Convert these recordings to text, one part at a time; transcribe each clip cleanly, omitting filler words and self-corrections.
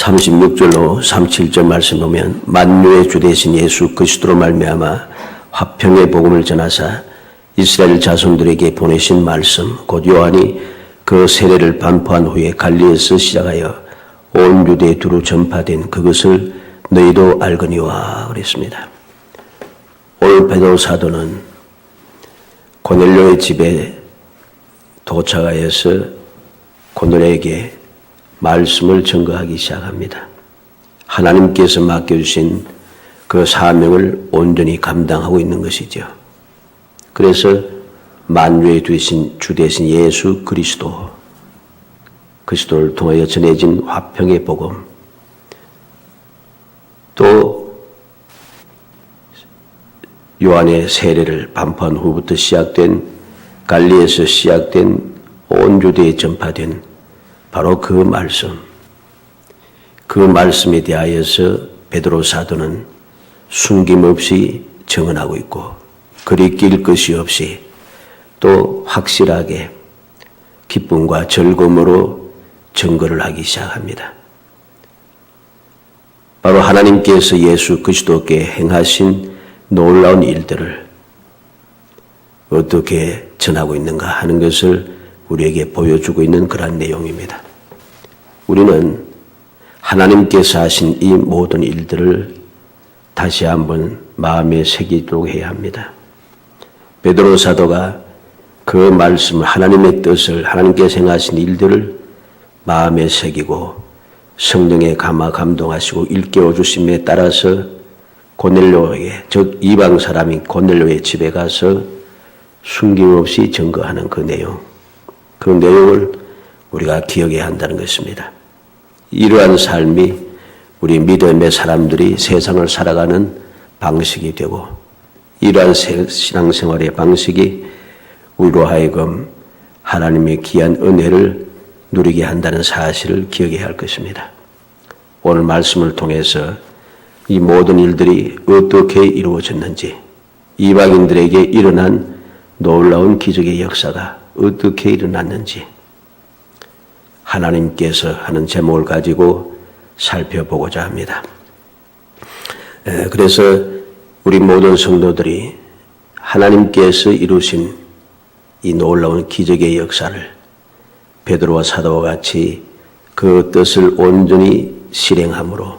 36절로 37절 말씀 보면 만유의 주 되신 예수 그리스도로 말미암아 화평의 복음을 전하사 이스라엘 자손들에게 보내신 말씀 곧 요한이 그 세례를 반포한 후에 갈리에서 시작하여 온 유대에 두루 전파된 그것을 너희도 알거니와 그랬습니다. 오늘 베드로 사도는 고넬료의 집에 도착하여서 고넬료에게 말씀을 전거하기 시작합니다. 하나님께서 맡겨주신 그 사명을 온전히 감당하고 있는 것이죠. 그래서 만유의 주 되신 예수 그리스도를 통하여 전해진 화평의 복음, 또 요한의 세례를 반포한 후부터 시작된 갈리에서 시작된 온 유대에 전파된 바로 그 말씀에 대하여서 베드로 사도는 숨김없이 증언하고 있고 거리낄 것이 없이 또 확실하게 기쁨과 즐거움으로 증거를 하기 시작합니다. 바로 하나님께서 예수 그리스도께 행하신 놀라운 일들을 어떻게 전하고 있는가 하는 것을 우리에게 보여주고 있는 그런 내용입니다. 우리는 하나님께서 하신 이 모든 일들을 다시 한번 마음에 새기도록 해야 합니다. 베드로 사도가 그 말씀을 하나님의 뜻을 하나님께서 행하신 일들을 마음에 새기고 성령의 감동하시고 일깨워 주심에 따라서 고넬료에게 즉 이방 사람인 고넬료의 집에 가서 숨김없이 증거하는 그 내용을 우리가 기억해야 한다는 것입니다. 이러한 삶이 우리 믿음의 사람들이 세상을 살아가는 방식이 되고 이러한 신앙생활의 방식이 우리로 하여금 하나님의 귀한 은혜를 누리게 한다는 사실을 기억해야 할 것입니다. 오늘 말씀을 통해서 이 모든 일들이 어떻게 이루어졌는지, 이방인들에게 일어난 놀라운 기적의 역사가 어떻게 일어났는지 하나님께서 하는 제목을 가지고 살펴보고자 합니다. 그래서 우리 모든 성도들이 하나님께서 이루신 이 놀라운 기적의 역사를 베드로와 사도와 같이 그 뜻을 온전히 실행함으로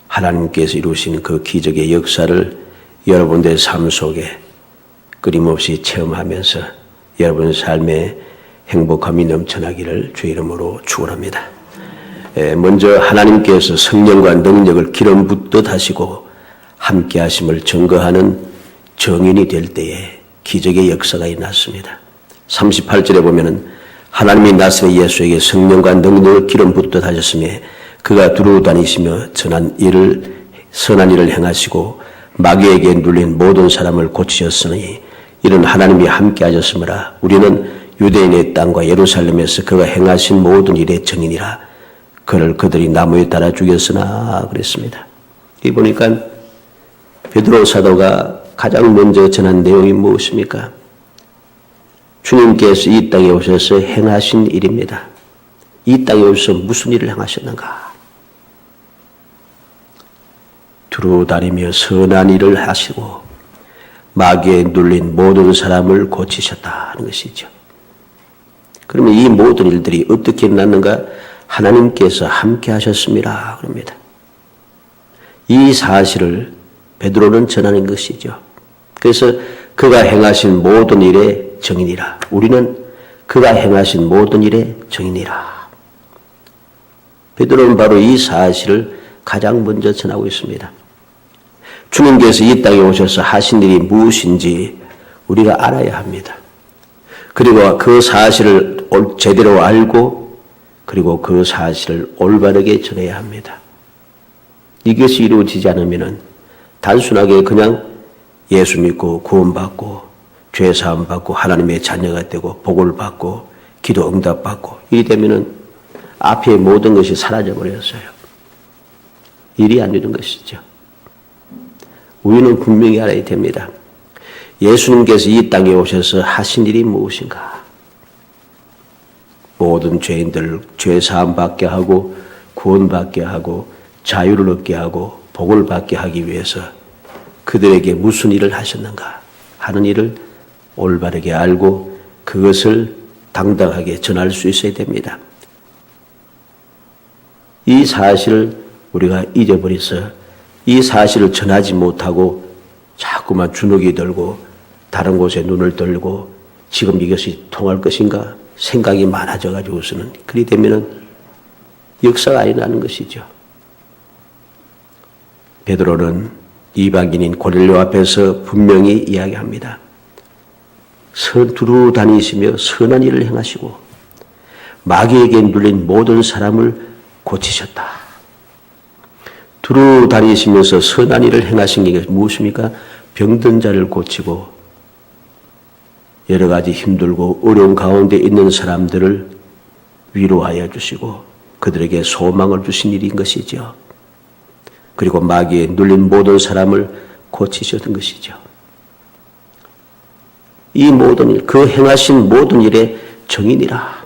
하나님께서 이루신 그 기적의 역사를 여러분들의 삶 속에 끊임없이 체험하면서 여러분 삶에 행복함이 넘쳐나기를 주 이름으로 축원합니다. 먼저 하나님께서 성령과 능력을 기름 붓듯 하시고 함께 하심을 증거하는 정인이 될 때에 기적의 역사가 일어났습니다. 38절에 보면은 하나님이 나사렛 예수에게 성령과 능력을 기름 붓듯 하셨으며 그가 두루 다니시며 선한 일을 행하시고 마귀에게 눌린 모든 사람을 고치셨으니 이는 하나님이 함께 하셨으므라. 우리는 유대인의 땅과 예루살렘에서 그가 행하신 모든 일의 증인이라. 그들이 나무에 달아 죽였으나 그랬습니다. 이 보니까 베드로 사도가 가장 먼저 전한 내용이 무엇입니까? 주님께서 이 땅에 오셔서 행하신 일입니다. 이 땅에 오셔서 무슨 일을 행하셨는가? 두루 다니며 선한 일을 하시고 마귀에 눌린 모든 사람을 고치셨다는 것이죠. 그러면 이 모든 일들이 어떻게 일어났는가? 하나님께서 함께 하셨습니다. 그럽니다. 이 사실을 베드로는 전하는 것이죠. 그래서 그가 행하신 모든 일의 증인이라. 우리는 그가 행하신 모든 일의 증인이라. 베드로는 바로 이 사실을 가장 먼저 전하고 있습니다. 주님께서 이 땅에 오셔서 하신 일이 무엇인지 우리가 알아야 합니다. 그리고 그 사실을 제대로 알고 그리고 그 사실을 올바르게 전해야 합니다. 이것이 이루어지지 않으면 단순하게 그냥 예수 믿고 구원받고 죄 사함 받고 하나님의 자녀가 되고 복을 받고 기도 응답 받고 이리 되면은 앞에 모든 것이 사라져 버렸어요. 일이 안 되는 것이죠. 우리는 분명히 알아야 됩니다. 예수님께서 이 땅에 오셔서 하신 일이 무엇인가? 모든 죄인들 죄 사함 받게 하고 구원받게 하고 자유를 얻게 하고 복을 받게 하기 위해서 그들에게 무슨 일을 하셨는가 하는 일을 올바르게 알고 그것을 당당하게 전할 수 있어야 됩니다. 이 사실을 우리가 잊어버려서 이 사실을 전하지 못하고 자꾸만 주눅이 들고 다른 곳에 눈을 들고 지금 이것이 통할 것인가 생각이 많아져 가지고서는 그리 되면은 역사가 일어나는 것이죠. 베드로는 이방인인 고넬료 앞에서 분명히 이야기합니다. 두루 다니시며 선한 일을 행하시고 마귀에게 눌린 모든 사람을 고치셨다. 두루 다니시면서 선한 일을 행하신 게 무엇입니까? 병든 자를 고치고 여러 가지 힘들고 어려운 가운데 있는 사람들을 위로하여 주시고 그들에게 소망을 주신 일인 것이죠. 그리고 마귀에 눌린 모든 사람을 고치셨던 것이죠. 이 모든 일, 그 행하신 모든 일의 정인이라.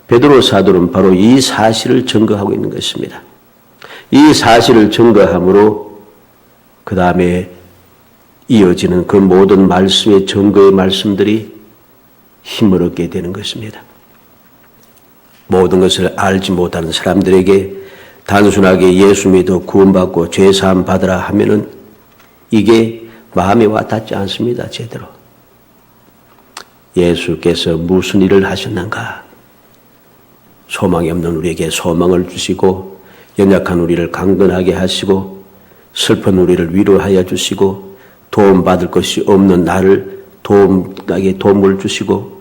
베드로 사도는 바로 이 사실을 증거하고 있는 것입니다. 이 사실을 증거함으로 그 다음에 이어지는 그 모든 말씀의 증거의 말씀들이 힘을 얻게 되는 것입니다. 모든 것을 알지 못하는 사람들에게 단순하게 예수 믿어 구원받고 죄사함 받으라 하면은 이게 마음에 와닿지 않습니다. 제대로. 예수께서 무슨 일을 하셨는가? 소망이 없는 우리에게 소망을 주시고 연약한 우리를 강건하게 하시고 슬픈 우리를 위로하여 주시고 도움받을 것이 없는 나를 나에게 도움을 주시고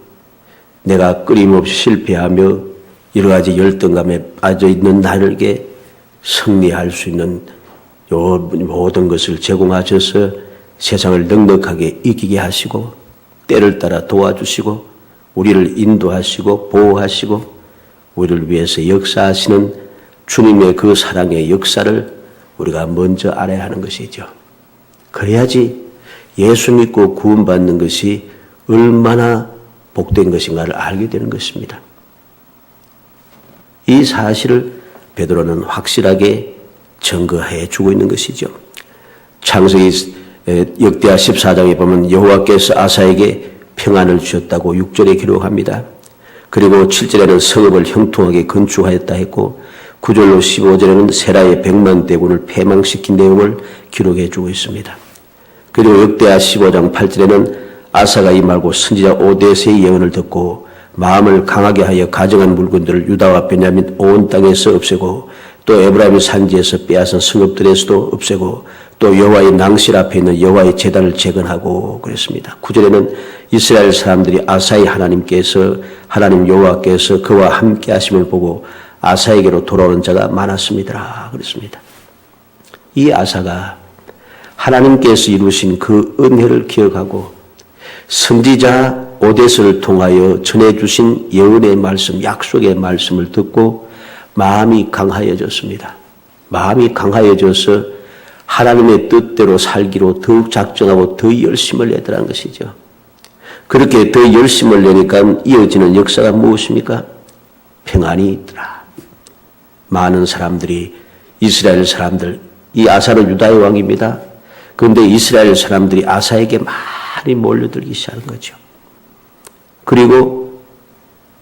내가 끊임없이 실패하며 여러 가지 열등감에 빠져 있는 나에게 승리할 수 있는 요 모든 것을 제공하셔서 세상을 넉넉하게 이기게 하시고 때를 따라 도와주시고 우리를 인도하시고 보호하시고 우리를 위해서 역사하시는 주님의 그 사랑의 역사를 우리가 먼저 알아야 하는 것이죠. 그래야지 예수 믿고 구원받는 것이 얼마나 복된 것인가를 알게 되는 것입니다. 이 사실을 베드로는 확실하게 증거해 주고 있는 것이죠. 창세기 역대하 14장에 보면 여호와께서 아사에게 평안을 주셨다고 6절에 기록합니다. 그리고 7절에는 성읍을 형통하게 건축하였다 했고 9절로 15절에는 세라의 100만 대군을 패망시킨 내용을 기록해 주고 있습니다. 그리고 역대하 15장 8절에는 아사가 이 말고 선지자 오데스의 예언을 듣고 마음을 강하게 하여 가정한 물건들을 유다와 베냐민 온 땅에서 없애고 또 에브라임 산지에서 빼앗은 성읍들에서도 없애고 또 여호와의 낭실 앞에 있는 여호와의 제단을 재건하고 그랬습니다. 9절에는 이스라엘 사람들이 아사의 하나님 여호와께서 그와 함께 하심을 보고 아사에게로 돌아오는 자가 많았습니다. 그랬습니다. 이 아사가 하나님께서 이루신 그 은혜를 기억하고 선지자 오데스를 통하여 전해주신 예언의 말씀, 약속의 말씀을 듣고 마음이 강하여졌습니다. 마음이 강하여져서 하나님의 뜻대로 살기로 더욱 작정하고 더 열심을 내더라는 것이죠. 그렇게 더 열심을 내니까 이어지는 역사가 무엇입니까? 평안이 있더라. 많은 사람들이 이스라엘 사람들, 이 아사는 유다의 왕입니다. 그런데 이스라엘 사람들이 아사에게 많이 몰려들기 시작한 거죠. 그리고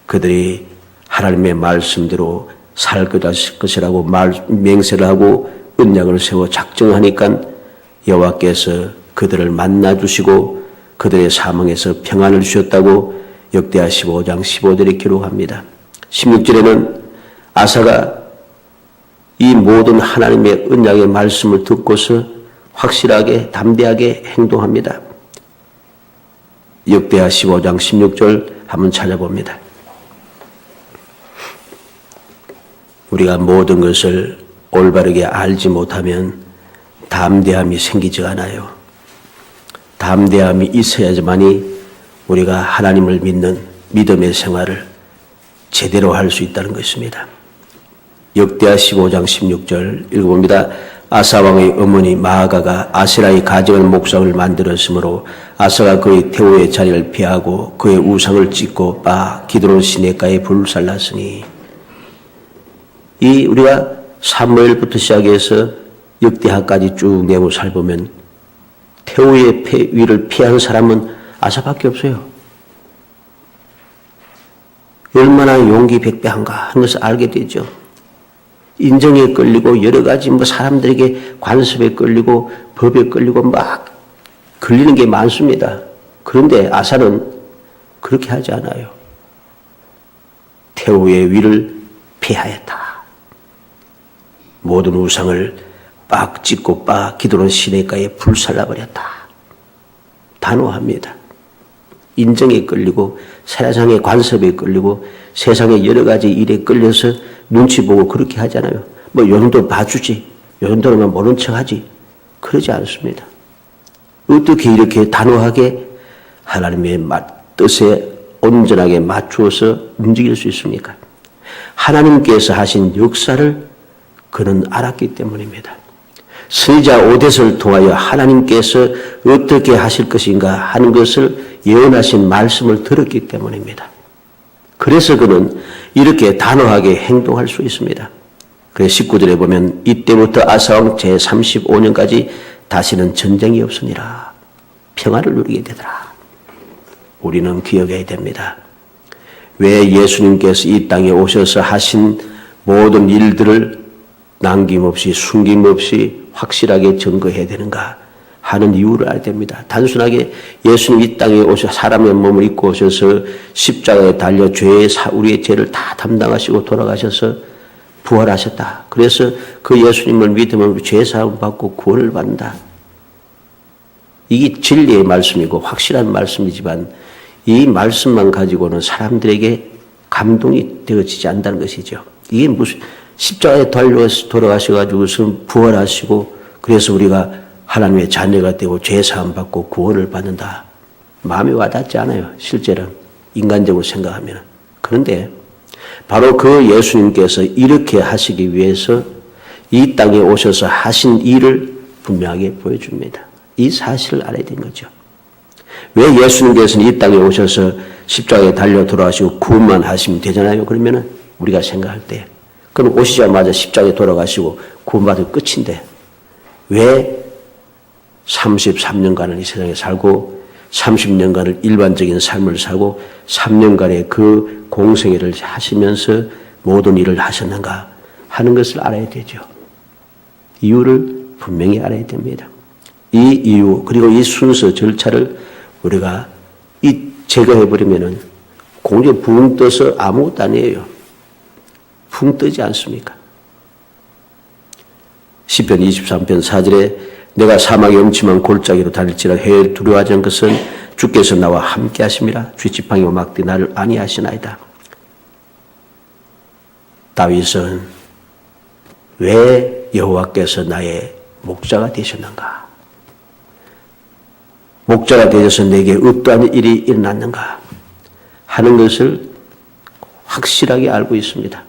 그들이 하나님의 말씀대로 살 것이라고 맹세를 하고 언약을 세워 작정하니까 여호와께서 그들을 만나주시고 그들의 사망에서 평안을 주셨다고 역대하 15장 15절에 기록합니다. 16절에는 아사가 이 모든 하나님의 언약의 말씀을 듣고서 확실하게 담대하게 행동합니다. 역대하 15장 16절 한번 찾아봅니다. 우리가 모든 것을 올바르게 알지 못하면 담대함이 생기지 않아요. 담대함이 있어야지만이 우리가 하나님을 믿는 믿음의 생활을 제대로 할 수 있다는 것입니다. 역대하 15장 16절 읽어봅니다. 아사왕의 어머니 마아가가 아세라의 가정한 목상을 만들었으므로 아사가 그의 태호의 자리를 피하고 그의 우상을 찢고 바 기드론 시내가에 불살랐으니 이 우리가 사무엘부터 시작해서 역대하까지 쭉 내고 살보면 태후의 위를 피한 사람은 아사밖에 없어요. 얼마나 용기 백배한가 하는 것을 알게 되죠. 인정에 끌리고 여러 가지 사람들에게 관습에 끌리고 법에 끌리고 막 걸리는 게 많습니다. 그런데 아사는 그렇게 하지 않아요. 태후의 위를 피하였다. 모든 우상을 빡 찍고 빡 기도는 시내가에 불살라버렸다. 단호합니다. 인정에 끌리고 세상의 관습에 끌리고 세상의 여러 가지 일에 끌려서 눈치 보고 그렇게 하잖아요. 요 정도 봐주지, 요 정도로만 모른 척하지. 그러지 않습니다. 어떻게 이렇게 단호하게 하나님의 뜻에 온전하게 맞추어서 움직일 수 있습니까? 하나님께서 하신 역사를 그는 알았기 때문입니다. 선지자 오뎃을 통하여 하나님께서 어떻게 하실 것인가 하는 것을 예언하신 말씀을 들었기 때문입니다. 그래서 그는 이렇게 단호하게 행동할 수 있습니다. 그래서 19절에 보면 이때부터 아사왕 제35년까지 다시는 전쟁이 없으니라. 평화를 누리게 되더라. 우리는 기억해야 됩니다. 왜 예수님께서 이 땅에 오셔서 하신 모든 일들을 남김없이 숨김없이 확실하게 증거해야 되는가 하는 이유를 알아야 됩니다. 단순하게 예수님 이 땅에 오셔서 사람의 몸을 입고 오셔서 십자가에 달려 우리의 죄를 다 담당하시고 돌아가셔서 부활하셨다. 그래서 그 예수님을 믿으면 죄사함 받고 구원을 받는다. 이게 진리의 말씀이고 확실한 말씀이지만 이 말씀만 가지고는 사람들에게 감동이 되어지지 않는다는 것이죠. 이게 무슨 십자가에 달려서 돌아가셔가지고서 부활하시고 그래서 우리가 하나님의 자녀가 되고 죄사함 받고 구원을 받는다. 마음에 와닿지 않아요. 실제는 인간적으로 생각하면. 그런데 바로 그 예수님께서 이렇게 하시기 위해서 이 땅에 오셔서 하신 일을 분명하게 보여줍니다. 이 사실을 알아야 되는 거죠. 왜 예수님께서는 이 땅에 오셔서 십자가에 달려 돌아가시고 구원만 하시면 되잖아요. 그러면은 우리가 생각할 때 그럼 오시자마자 십자가에 돌아가시고 구원받을 끝인데 왜 33년간을 이 세상에 살고 30년간을 일반적인 삶을 살고 3년간의 그 공생애를 하시면서 모든 일을 하셨는가 하는 것을 알아야 되죠. 이유를 분명히 알아야 됩니다. 이 이유 그리고 이 순서 절차를 우리가 제거해버리면은 공중에 붕 떠서 아무것도 아니에요. 붕 뜨지 않습니까? 시편 23편 4절에 내가 사막의 음침한 골짜기로 다닐지라 해를 두려워하지 않은 것은 주께서 나와 함께 하심이라 주의 지팡이와 막대 나를 안위하시나이다. 다윗은 왜 여호와께서 나의 목자가 되셨는가? 목자가 되셔서 내게 어떠한 일이 일어났는가 하는 것을 확실하게 알고 있습니다.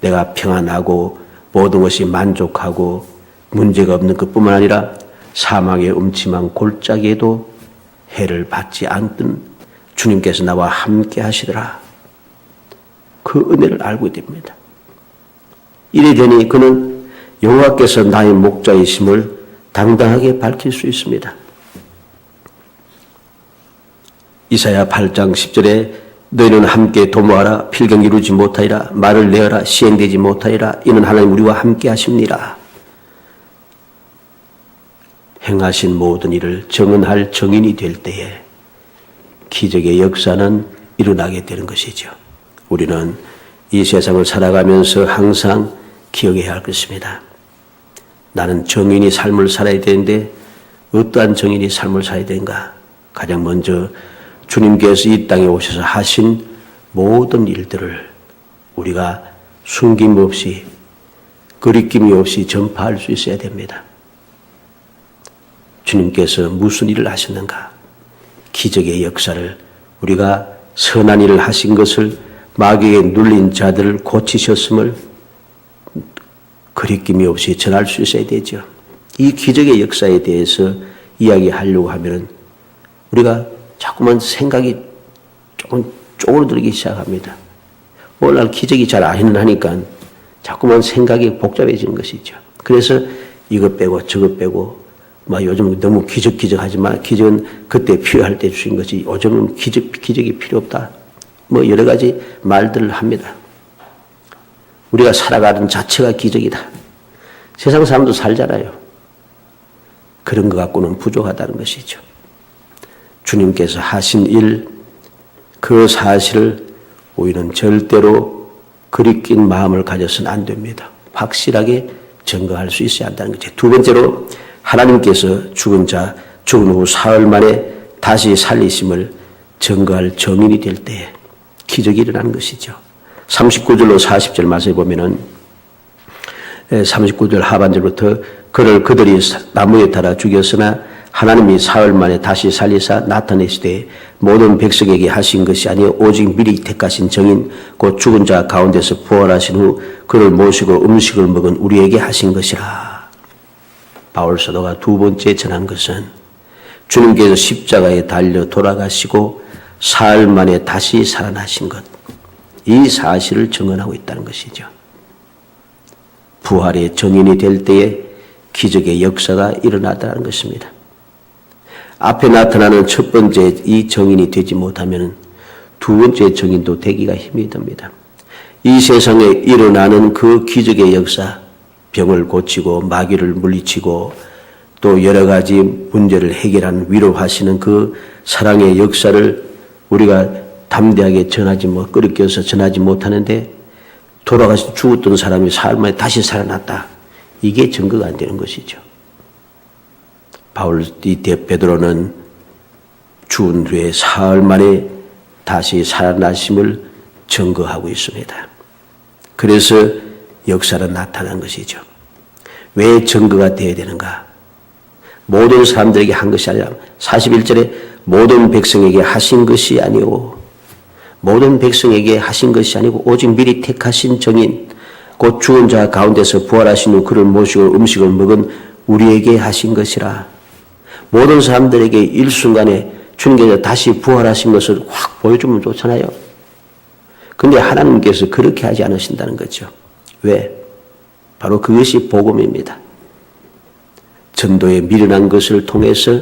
내가 평안하고 모든 것이 만족하고 문제가 없는 것뿐만 아니라 사망의 음침한 골짜기에도 해를 받지 않던 주님께서 나와 함께 하시더라. 그 은혜를 알고 됩니다. 이래 되니 그는 여호와께서 나의 목자이심을 당당하게 밝힐 수 있습니다. 이사야 8장 10절에 너희는 함께 도모하라 필경 이루지 못하리라 말을 내어라 시행되지 못하리라 이는 하나님 우리와 함께 하십니라. 행하신 모든 일을 정언할 정인이 될 때에 기적의 역사는 일어나게 되는 것이죠. 우리는 이 세상을 살아가면서 항상 기억해야 할 것입니다. 나는 정인이 삶을 살아야 되는데 어떠한 정인이 삶을 살아야 되는가? 가장 먼저 주님께서 이 땅에 오셔서 하신 모든 일들을 우리가 숨김없이 거리낌이 없이 전파할 수 있어야 됩니다. 주님께서 무슨 일을 하셨는가? 기적의 역사를 우리가 선한 일을 하신 것을 마귀에 눌린 자들을 고치셨음을 거리낌이 없이 전할 수 있어야 되죠. 이 기적의 역사에 대해서 이야기하려고 하면 우리가 자꾸만 생각이 조금 쪼그러들기 시작합니다. 오늘날 기적이 잘 안 일어나니까 자꾸만 생각이 복잡해지는 것이죠. 그래서 이것 빼고 저것 빼고 요즘 너무 기적하지만 기적은 그때 필요할 때 주신 것이 요즘은 기적이 필요 없다. 여러 가지 말들을 합니다. 우리가 살아가는 자체가 기적이다. 세상 사람도 살잖아요. 그런 것 갖고는 부족하다는 것이죠. 주님께서 하신 일, 그 사실을 우리는 절대로 그리낀 마음을 가져서는 안 됩니다. 확실하게 증거할 수 있어야 한다는 거죠. 두 번째로 하나님께서 죽은 후 사흘 만에 다시 살리심을 증거할 증인이 될 때에 기적이 일어나는 것이죠. 39절로 40절 말씀에 보면은 39절 하반절부터 그들이 나무에 달아 죽였으나 하나님이 사흘 만에 다시 살리사 나타내시되 모든 백성에게 하신 것이 아니요 오직 미리 택하신 정인 곧 죽은 자 가운데서 부활하신 후 그를 모시고 음식을 먹은 우리에게 하신 것이라. 바울 사도가 두 번째 전한 것은 주님께서 십자가에 달려 돌아가시고 사흘 만에 다시 살아나신 것, 이 사실을 증언하고 있다는 것이죠. 부활의 정인이 될 때에 기적의 역사가 일어나다는 것입니다. 앞에 나타나는 첫 번째 이 정인이 되지 못하면 두 번째 정인도 되기가 힘이 듭니다. 이 세상에 일어나는 그 기적의 역사, 병을 고치고 마귀를 물리치고 또 여러 가지 문제를 해결하는 위로하시는 그 사랑의 역사를 우리가 담대하게 끓이껴서 전하지 못하는데 돌아가서 죽었던 사람이 사흘 만에 다시 살아났다. 이게 증거가 안 되는 것이죠. 베드로는 죽은 후에 사흘 만에 다시 살아나심을 증거하고 있습니다. 그래서 역사는 나타난 것이죠. 왜 증거가 되어야 되는가? 모든 사람들에게 한 것이 아니라 41절에 모든 백성에게 하신 것이 아니오. 모든 백성에게 하신 것이 아니고 오직 미리 택하신 정인 곧 죽은 자 가운데서 부활하신 후 그를 모시고 음식을 먹은 우리에게 하신 것이라. 모든 사람들에게 일순간에 주님께서 다시 부활하신 것을 확 보여주면 좋잖아요. 그런데 하나님께서 그렇게 하지 않으신다는 거죠. 왜? 바로 그것이 복음입니다. 전도에 미련한 것을 통해서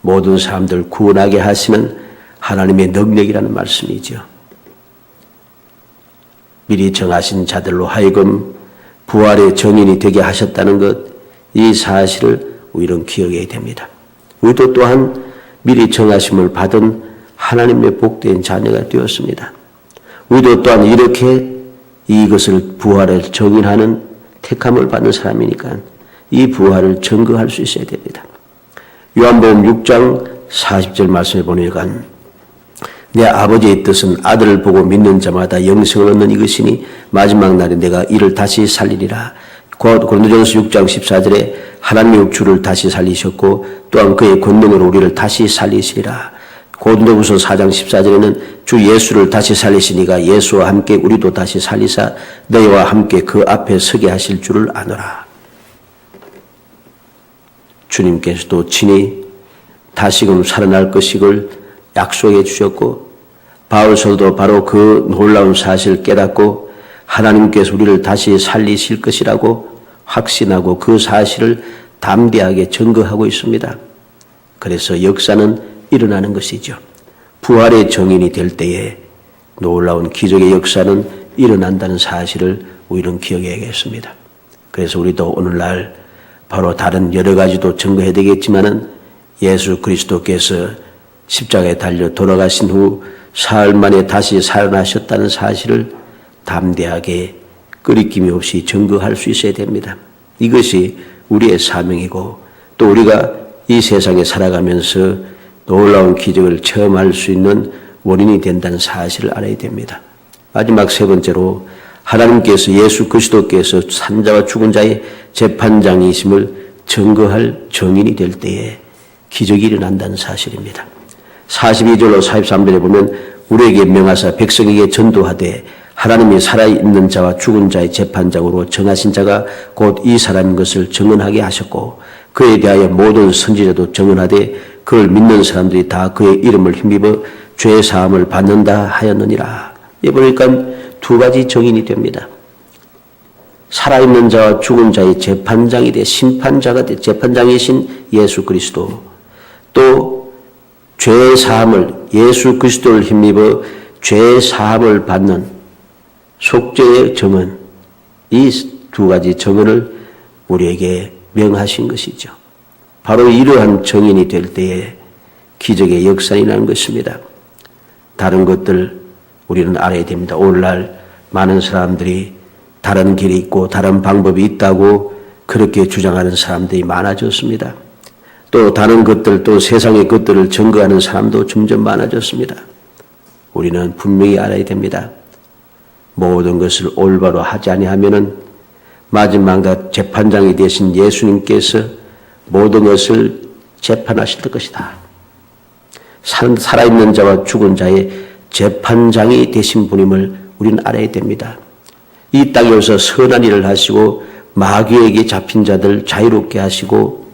모든 사람들 구원하게 하시는 하나님의 능력이라는 말씀이죠. 미리 정하신 자들로 하여금 부활의 정인이 되게 하셨다는 것, 이 사실을 우리는 기억해야 됩니다. 우리도 또한 미리 정하심을 받은 하나님의 복된 자녀가 되었습니다. 우리도 또한 이렇게 이것을 부활을 정인하는 택함을 받는 사람이니까 이 부활을 증거할 수 있어야 됩니다. 요한복음 6장 40절 말씀에 보니까 내 아버지의 뜻은 아들을 보고 믿는 자마다 영생을 얻는 이것이니 마지막 날에 내가 이를 다시 살리리라. 고린도전서 6장 14절에 하나님의 주를 다시 살리셨고 또한 그의 권능으로 우리를 다시 살리시리라. 고린도후서 4장 14절에는 주 예수를 다시 살리시니가 예수와 함께 우리도 다시 살리사 너희와 함께 그 앞에 서게 하실 줄을 아노라. 주님께서도 친히 다시금 살아날 것을 약속해 주셨고 바울 사도도 바로 그 놀라운 사실을 깨닫고 하나님께서 우리를 다시 살리실 것이라고 확신하고 그 사실을 담대하게 증거하고 있습니다. 그래서 역사는 일어나는 것이죠. 부활의 정인이 될 때에 놀라운 기적의 역사는 일어난다는 사실을 우리는 기억해야겠습니다. 그래서 우리도 오늘날 바로 다른 여러 가지도 증거해야 되겠지만은 예수 그리스도께서 십자가에 달려 돌아가신 후 사흘 만에 다시 살아나셨다는 사실을 담대하게 끄리낌이 없이 증거할 수 있어야 됩니다. 이것이 우리의 사명이고 또 우리가 이 세상에 살아가면서 놀라운 기적을 체험할 수 있는 원인이 된다는 사실을 알아야 됩니다. 마지막 세 번째로 하나님께서 예수 그리스도께서 산자와 죽은 자의 재판장이심을 증거할 정인이 될 때에 기적이 일어난다는 사실입니다. 42절로 43절에 보면 우리에게 명하사 백성에게 전도하되 하나님이 살아있는 자와 죽은 자의 재판장으로 정하신 자가 곧 이 사람인 것을 증언하게 하셨고 그에 대하여 모든 선지자도 증언하되 그를 믿는 사람들이 다 그의 이름을 힘입어 죄 사함을 받는다 하였느니라. 이 보니까 두 가지 정인이 됩니다. 살아있는 자와 죽은 자의 재판장이 돼 심판자가 돼 재판장이신 예수 그리스도, 또 죄 사함을 예수 그리스도를 힘입어 죄 사함을 받는 속죄의 정언, 이 두 가지 정언을 우리에게 명하신 것이죠. 바로 이러한 정인이 될 때에 기적의 역사가 나는 것입니다. 다른 것들 우리는 알아야 됩니다. 오늘날 많은 사람들이 다른 길이 있고 다른 방법이 있다고 그렇게 주장하는 사람들이 많아졌습니다. 또 다른 것들, 또 세상의 것들을 증거하는 사람도 점점 많아졌습니다. 우리는 분명히 알아야 됩니다. 모든 것을 올바로 하지 아니하면은 마지막 날 재판장이 되신 예수님께서 모든 것을 재판하실 것이다. 살아있는 자와 죽은 자의 재판장이 되신 분임을 우리는 알아야 됩니다. 이 땅에 오셔서 선한 일을 하시고 마귀에게 잡힌 자들 자유롭게 하시고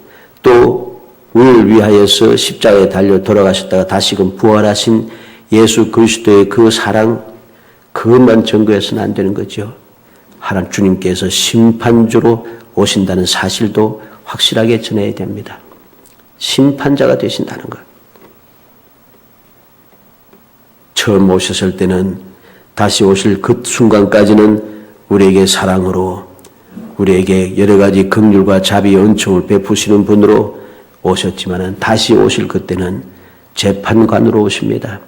또 우리를 위하여서 십자가에 달려 돌아가셨다가 다시금 부활하신 예수 그리스도의 그 사랑, 그것만 증거해서는 안 되는 거죠. 하나님 주님께서 심판주로 오신다는 사실도 확실하게 전해야 됩니다. 심판자가 되신다는 것. 처음 오셨을 때는 다시 오실 그 순간까지는 우리에게 사랑으로, 우리에게 여러 가지 긍휼과 자비의 은총을 베푸시는 분으로 오셨지만은 다시 오실 그때는 재판관으로 오십니다.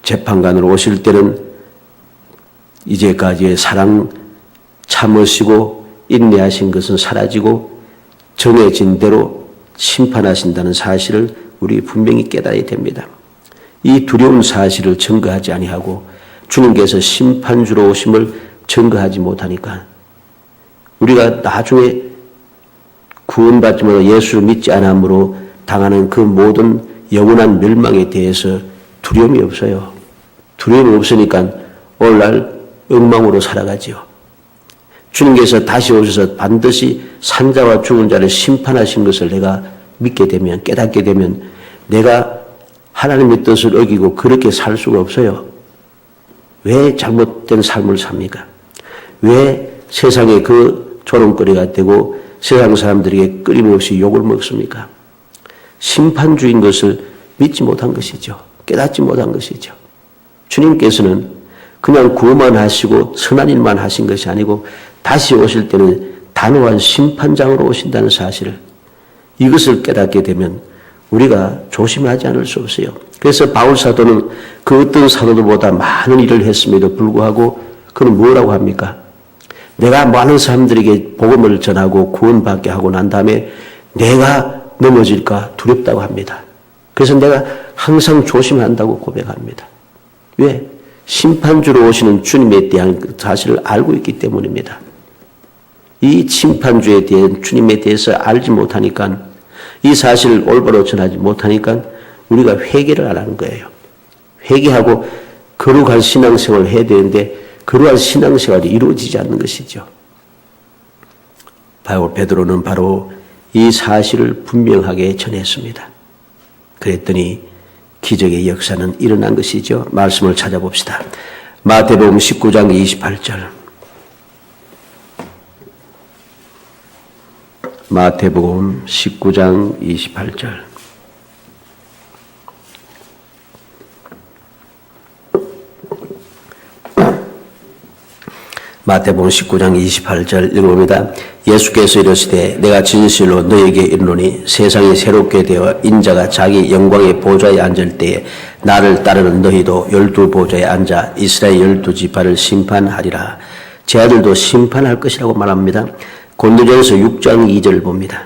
재판관으로 오실 때는 이제까지의 사랑 참으시고 인내하신 것은 사라지고 정해진 대로 심판하신다는 사실을 우리 분명히 깨달아야 됩니다. 이 두려운 사실을 증거하지 아니하고 주님께서 심판주로 오심을 증거하지 못하니까 우리가 나중에 구원받지 못하고 예수를 믿지 않음으로 당하는 그 모든 영원한 멸망에 대해서 두려움이 없어요. 두려움이 없으니까 오늘날 엉망으로 살아가지요. 주님께서 다시 오셔서 반드시 산자와 죽은 자를 심판하신 것을 내가 믿게 되면, 깨닫게 되면 내가 하나님의 뜻을 어기고 그렇게 살 수가 없어요. 왜 잘못된 삶을 삽니까? 왜 세상에 그 조롱거리가 되고 세상 사람들에게 끊임없이 욕을 먹습니까? 심판주인 것을 믿지 못한 것이죠. 깨닫지 못한 것이죠. 주님께서는 그냥 구원만 하시고 선한 일만 하신 것이 아니고 다시 오실 때는 단호한 심판장으로 오신다는 사실을, 이것을 깨닫게 되면 우리가 조심하지 않을 수 없어요. 그래서 바울 사도는 그 어떤 사도들보다 많은 일을 했음에도 불구하고 그는 뭐라고 합니까? 내가 많은 사람들에게 복음을 전하고 구원받게 하고 난 다음에 내가 넘어질까 두렵다고 합니다. 그래서 내가 항상 조심한다고 고백합니다. 왜? 심판주로 오시는 주님에 대한 사실을 알고 있기 때문입니다. 이 심판주에 대한 주님에 대해서 알지 못하니까, 이 사실을 올바로 전하지 못하니까 우리가 회개를 안 하는 거예요. 회개하고 거룩한 신앙생활을 해야 되는데 그러한 신앙생활이 이루어지지 않는 것이죠. 베드로는 바로 이 사실을 분명하게 전했습니다. 그랬더니 기적의 역사는 일어난 것이죠. 말씀을 찾아봅시다. 마태복음 19장 28절. 마태복음 19장 28절. 마태복음 19장 28절 읽어봅니다. 예수께서 이르시되 내가 진실로 너에게 이르노니 세상이 새롭게 되어 인자가 자기 영광의 보좌에 앉을 때에 나를 따르는 너희도 12 보좌에 앉아 이스라엘 12지파를 심판하리라. 제 아들도 심판할 것이라고 말합니다. 고린도전서 6장 2절을 봅니다.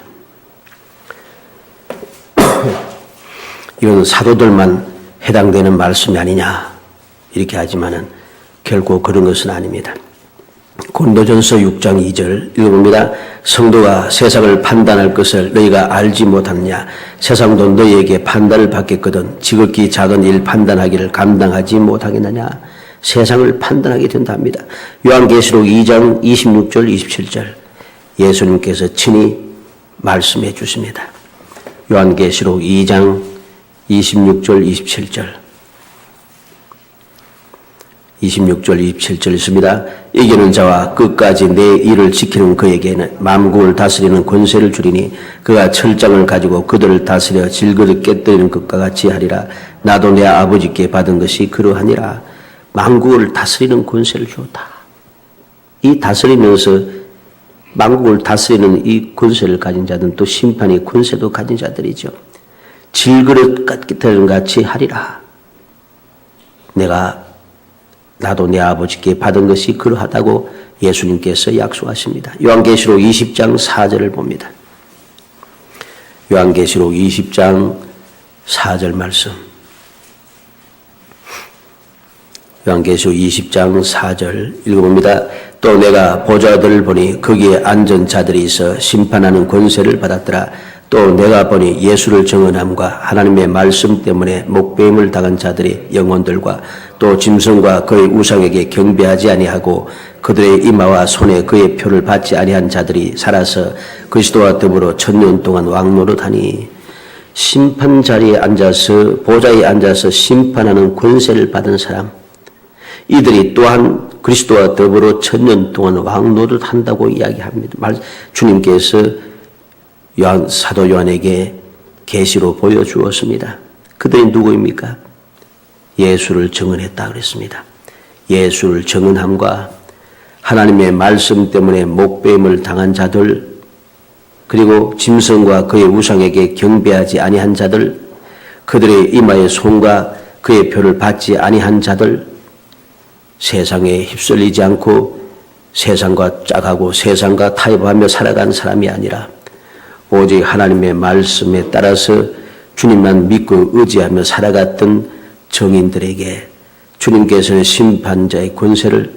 이건 사도들만 해당되는 말씀이 아니냐 이렇게 하지만은 결코 그런 것은 아닙니다. 고린도전서 6장 2절 읽어봅니다. 성도가 세상을 판단할 것을 너희가 알지 못하느냐? 세상도 너희에게 판단을 받겠거든 지극히 작은 일 판단하기를 감당하지 못하겠느냐? 세상을 판단하게 된답니다. 요한계시록 2장 26절 27절 예수님께서 친히 말씀해 주십니다. 요한계시록 2장 26절 27절 26절 27절 있습니다. 이기는 자와 끝까지 내 일을 지키는 그에게는 만국을 다스리는 권세를 주리니 그가 철장을 가지고 그들을 다스려 질그릇 깨뜨리는 것과 같이 하리라. 나도 내 아버지께 받은 것이 그러하니라. 만국을 다스리는 권세를 주었다. 이 다스리면서 만국을 다스리는 이 권세를 가진 자들은 또 심판의 권세도 가진 자들이죠. 질그릇 깨뜨리는 것 같이 하리라. 나도 내 아버지께 받은 것이 그러하다고 예수님께서 약속하십니다. 요한계시록 20장 4절을 봅니다. 요한계시록 20장 4절 말씀. 요한계시록 20장 4절 읽어봅니다. 또 내가 보좌들을 보니 거기에 앉은 자들이 있어 심판하는 권세를 받았더라. 또 내가 보니 예수를 증언함과 하나님의 말씀 때문에 목배임을 당한 자들의 영혼들과 또 짐승과 그의 우상에게 경배하지 아니하고 그들의 이마와 손에 그의 표를 받지 아니한 자들이 살아서 그리스도와 더불어 1000년 동안 왕노릇하니 심판 자리에 앉아서 보좌에 앉아서 심판하는 권세를 받은 사람 이들이 또한 그리스도와 더불어 1000년 동안 왕노릇한다고 이야기합니다. 주님께서 사도 요한에게 계시로 보여주었습니다. 그들이 누구입니까? 예수를 증언했다 그랬습니다. 예수를 증언함과 하나님의 말씀 때문에 목배임을 당한 자들 그리고 짐승과 그의 우상에게 경배하지 아니한 자들 그들의 이마의 손과 그의 표를 받지 아니한 자들 세상에 휩쓸리지 않고 세상과 짝하고 세상과 타협하며 살아간 사람이 아니라 오직 하나님의 말씀에 따라서 주님만 믿고 의지하며 살아갔던 정인들에게 주님께서는 심판자의 권세를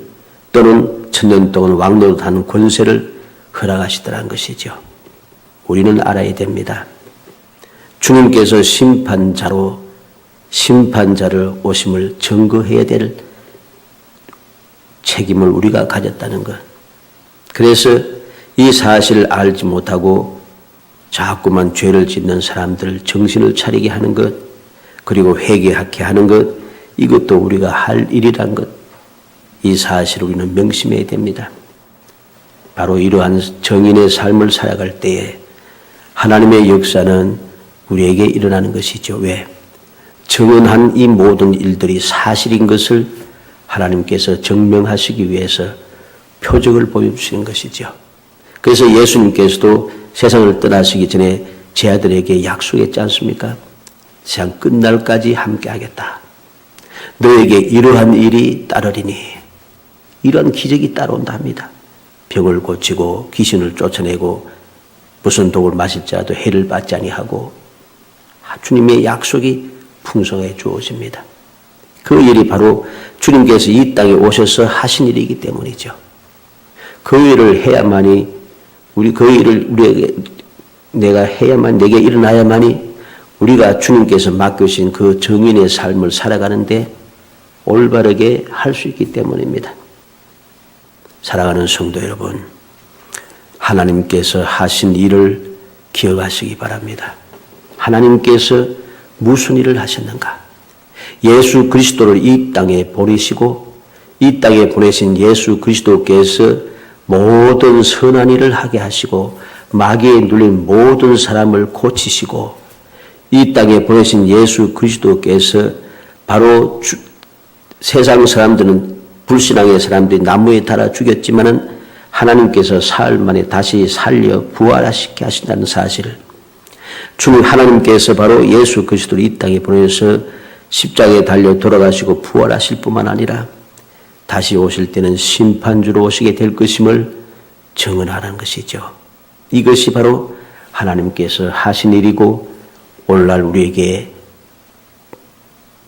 또는 1000년 동안 왕노릇하는 권세를 허락하시더라는 것이죠. 우리는 알아야 됩니다. 주님께서 심판자를 오심을 증거해야 될 책임을 우리가 가졌다는 것. 그래서 이 사실을 알지 못하고 자꾸만 죄를 짓는 사람들 정신을 차리게 하는 것, 그리고 회개하게 하는 것, 이것도 우리가 할 일이란 것, 이 사실을 우리는 명심해야 됩니다. 바로 이러한 정인의 삶을 살아갈 때에 하나님의 역사는 우리에게 일어나는 것이죠. 왜? 정언한 이 모든 일들이 사실인 것을 하나님께서 증명하시기 위해서 표적을 보여주시는 것이죠. 그래서 예수님께서도 세상을 떠나시기 전에 제 아들에게 약속했지 않습니까? 세상 끝날까지 함께하겠다. 너에게 이러한 일이 따르리니 이러한 기적이 따라온다 합니다. 병을 고치고 귀신을 쫓아내고 무슨 독을 마실 자도 해를 받지 아니하고 주님의 약속이 풍성해 주어집니다. 그 일이 바로 주님께서 이 땅에 오셔서 하신 일이기 때문이죠. 그 일을 해야만이 그 일을 내게 일어나야만이 우리가 주님께서 맡겨주신 그 정인의 삶을 살아가는데 올바르게 할 수 있기 때문입니다. 사랑하는 성도 여러분, 하나님께서 하신 일을 기억하시기 바랍니다. 하나님께서 무슨 일을 하셨는가? 예수 그리스도를 이 땅에 보내시고 이 땅에 보내신 예수 그리스도께서 모든 선한 일을 하게 하시고 마귀에 눌린 모든 사람을 고치시고 이 땅에 보내신 예수 그리스도께서 바로 세상 사람들은 불신앙의 사람들이 나무에 달아 죽였지만은 하나님께서 사흘 만에 다시 살려 부활시키게 하신다는 사실을 주님 하나님께서 바로 예수 그리스도를 이 땅에 보내서 십자가에 달려 돌아가시고 부활하실 뿐만 아니라 다시 오실 때는 심판주로 오시게 될 것임을 증언하라는 것이죠. 이것이 바로 하나님께서 하신 일이고 오늘날 우리에게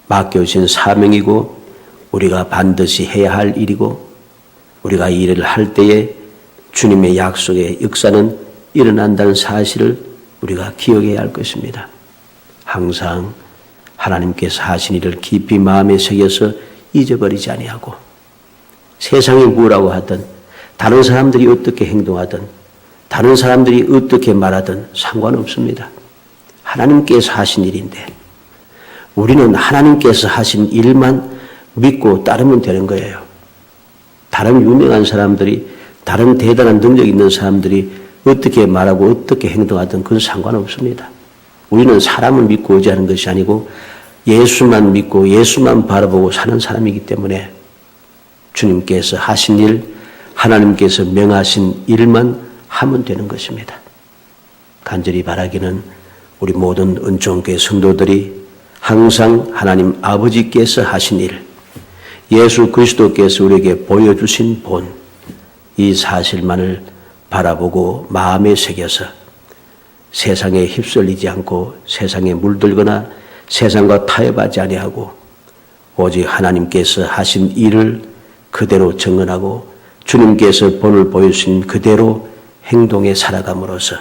맡겨주신 사명이고 우리가 반드시 해야 할 일이고 우리가 이 일을 할 때에 주님의 약속의 역사는 일어난다는 사실을 우리가 기억해야 할 것입니다. 항상 하나님께서 하신 일을 깊이 마음에 새겨서 잊어버리지 아니하고 세상이 뭐라고 하든 다른 사람들이 어떻게 행동하든 다른 사람들이 어떻게 말하든 상관없습니다. 하나님께서 하신 일인데 우리는 하나님께서 하신 일만 믿고 따르면 되는 거예요. 다른 유명한 사람들이, 다른 대단한 능력 있는 사람들이 어떻게 말하고 어떻게 행동하든 그건 상관없습니다. 우리는 사람을 믿고 의지하는 것이 아니고 예수만 믿고 예수만 바라보고 사는 사람이기 때문에 주님께서 하신 일, 하나님께서 명하신 일만 하면 되는 것입니다. 간절히 바라기는 우리 모든 은총교회 성도들이 항상 하나님 아버지께서 하신 일, 예수 그리스도께서 우리에게 보여주신 본, 이 사실만을 바라보고 마음에 새겨서 세상에 휩쓸리지 않고 세상에 물들거나 세상과 타협하지 아니하고 오직 하나님께서 하신 일을 그대로 증언하고 주님께서 본을 보여주신 그대로 행동에 살아감으로써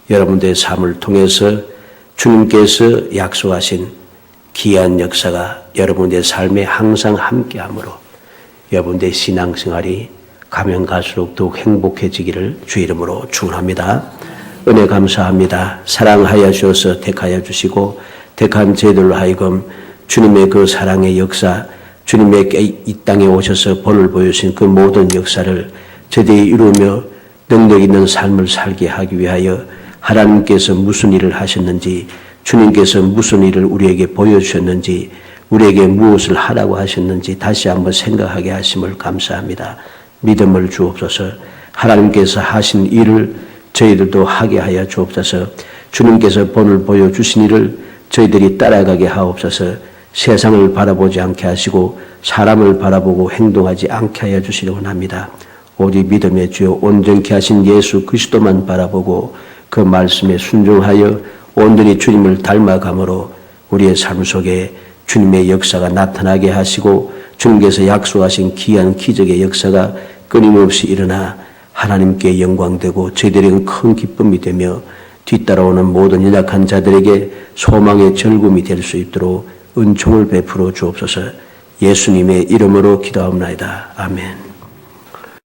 여러분들의 삶을 통해서 주님께서 약속하신 귀한 역사가 여러분들의 삶에 항상 함께하므로 여러분들의 신앙생활이 가면 갈수록 더욱 행복해지기를 주 이름으로 축원합니다. 은혜 감사합니다. 사랑하여 주셔서 택하여 주시고 택한 저희들로 하여금 주님의 그 사랑의 역사, 주님의 이 땅에 오셔서 본을 보여주신 그 모든 역사를 저희들이 이루며 능력 있는 삶을 살게 하기 위하여 하나님께서 무슨 일을 하셨는지, 주님께서 무슨 일을 우리에게 보여주셨는지, 우리에게 무엇을 하라고 하셨는지 다시 한번 생각하게 하심을 감사합니다. 믿음을 주옵소서. 하나님께서 하신 일을 저희들도 하게 하여 주옵소서. 주님께서 본을 보여주신 일을 저희들이 따라가게 하옵소서. 세상을 바라보지 않게 하시고 사람을 바라보고 행동하지 않게 하여 주시려고 합니다. 오직 믿음의 주여 온전케 하신 예수 그리스도만 바라보고 그 말씀에 순종하여 온전히 주님을 닮아감으로 우리의 삶 속에 주님의 역사가 나타나게 하시고 주님께서 약속하신 귀한 기적의 역사가 끊임없이 일어나 하나님께 영광되고 저희들에게는 큰 기쁨이 되며 뒤따라오는 모든 연약한 자들에게 소망의 절금이 될 수 있도록 은총을 베풀어 주옵소서. 예수님의 이름으로 기도하옵나이다. 아멘.